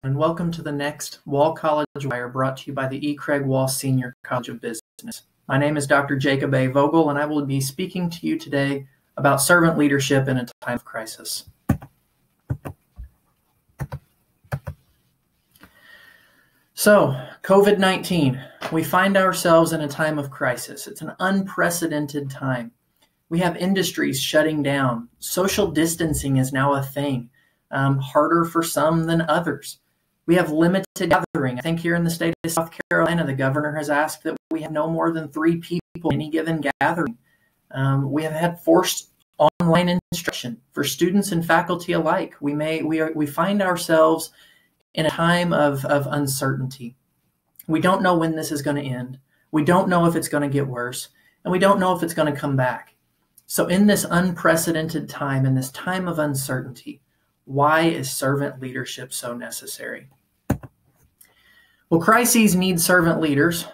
and welcome to the next Wall College Wire brought to you by the E. Craig Wall Senior College of Business. My name is Dr. Jacob A. Voegel, and I will be speaking to you today about servant leadership in a time of crisis. So, COVID-19, we find ourselves in a time of crisis. It's an unprecedented time. We have industries shutting down. Social distancing is now a thing, harder for some than others. We have limited gathering. I think here in the state of South Carolina, the governor has asked that we have no more than 3 people in any given gathering. We have had forced online instruction for students and faculty alike. We find ourselves in a time of uncertainty. We don't know when this is going to end. We don't know if it's going to get worse, and we don't know if it's going to come back. So in this unprecedented time, in this time of uncertainty, why is servant leadership so necessary? Well, crises need servant leaders.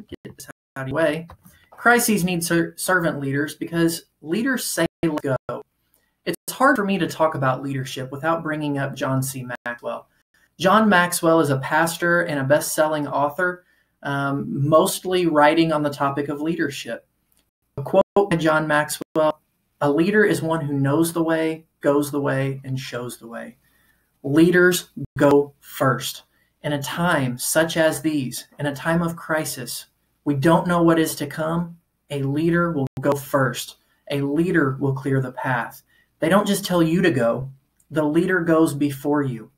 Get this out of the way. Crises need servant leaders because leaders say let go. It's hard for me to talk about leadership without bringing up John C. Maxwell. John Maxwell is a pastor and a best-selling author, mostly writing on the topic of leadership. A quote by John Maxwell, "A leader is one who knows the way, goes the way, and shows the way." Leaders go first. In a time such as these, in a time of crisis, we don't know what is to come. A leader will go first. A leader will clear the path. They don't just tell you to go. The leader goes before you.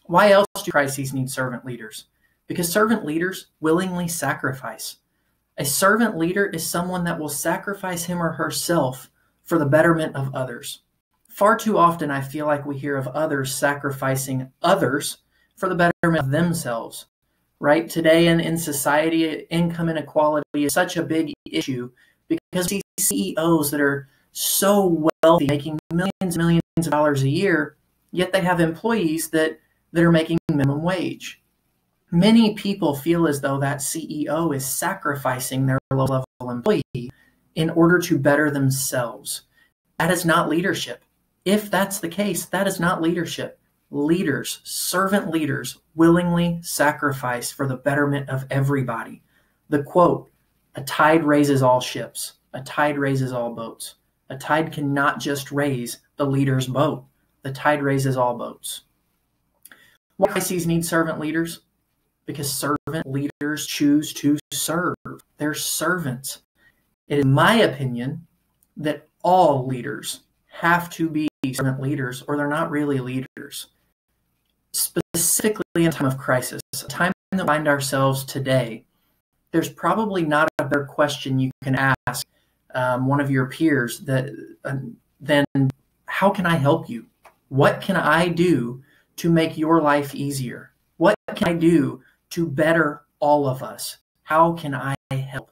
Why else do crises need servant leaders? Because servant leaders willingly sacrifice. A servant leader is someone that will sacrifice him or herself for the betterment of others. Far too often, I feel like we hear of others sacrificing others for the betterment of themselves, right? Today in society, income inequality is such a big issue because these CEOs that are so wealthy, making millions and millions of dollars a year, yet they have employees that are making minimum wage. Many people feel as though that CEO is sacrificing their low-level employee in order to better themselves. That is not leadership. If that's the case, that is not leadership. Leaders, servant leaders, willingly sacrifice for the betterment of everybody. The quote, "A tide raises all ships. A tide raises all boats." A tide cannot just raise the leader's boat. The tide raises all boats. Why crises need servant leaders? Because servant leaders choose to serve. They're servants. It is my opinion that all leaders have to be servant leaders or they're not really leaders. Specifically in a time of crisis, a time that we find ourselves today, there's probably not a better question you can ask one of your peers than how can I help you? What can I do to make your life easier? What can I do to better all of us? How can I help?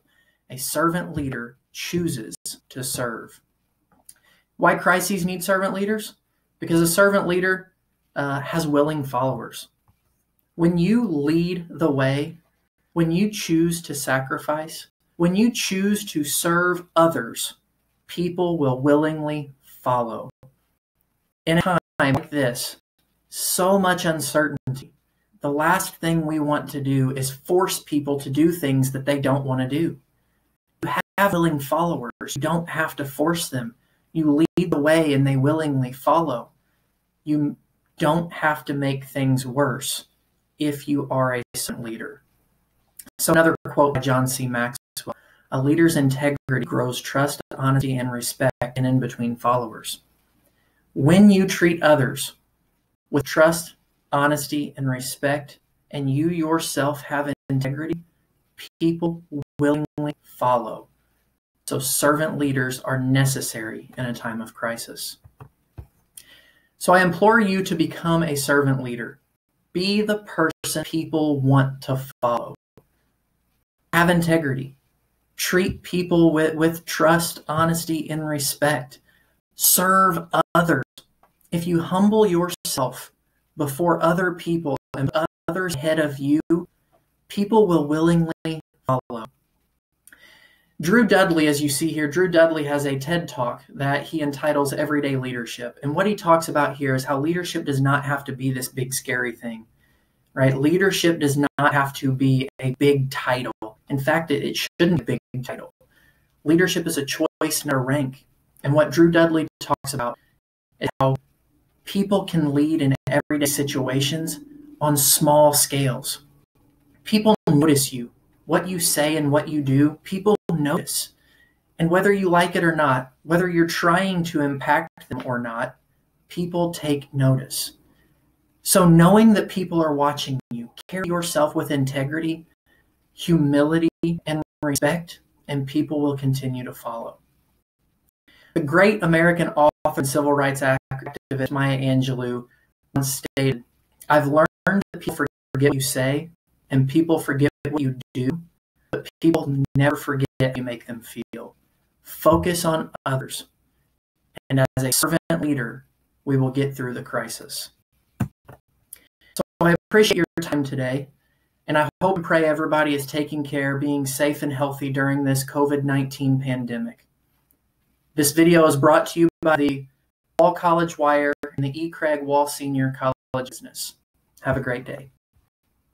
A servant leader chooses to serve. Why crises need servant leaders? Because a servant leader has willing followers. When you lead the way, when you choose to sacrifice, when you choose to serve others, people will willingly follow. In a time like this, so much uncertainty, the last thing we want to do is force people to do things that they don't want to do. You have willing followers. You don't have to force them. You lead the way and they willingly follow. You don't have to make things worse if you are a servant leader. So another quote by John C. Maxwell, "A leader's integrity grows trust, honesty, and respect in between followers." When you treat others with trust, honesty, and respect, and you yourself have integrity, people willingly follow. So servant leaders are necessary in a time of crisis. So I implore you to become a servant leader. Be the person people want to follow. Have integrity. Treat people with trust, honesty, and respect. Serve others. If you humble yourself before other people and others ahead of you, people will willingly follow. Drew Dudley, as you see here, Drew Dudley has a TED Talk that he entitles Everyday Leadership. And what he talks about here is how leadership does not have to be this big, scary thing, right? Leadership does not have to be a big title. In fact, it shouldn't be a big title. Leadership is a choice, not a rank. And what Drew Dudley talks about is how people can lead in everyday situations on small scales. People notice you. What you say and what you do, people notice. And whether you like it or not, whether you're trying to impact them or not, people take notice. So knowing that people are watching you, carry yourself with integrity, humility, and respect, and people will continue to follow. The great American author and civil rights activist Maya Angelou once stated, "I've learned that people forget what you say, and people forget what you do, but people never forget how you make them feel. Focus on others, and as a servant leader, we will get through the crisis." So I appreciate your time today, and I hope and pray everybody is taking care, being safe and healthy during this COVID-19 pandemic. This video is brought to you by the Wall College Wire and the E. Craig Wall Senior College Business. Have a great day.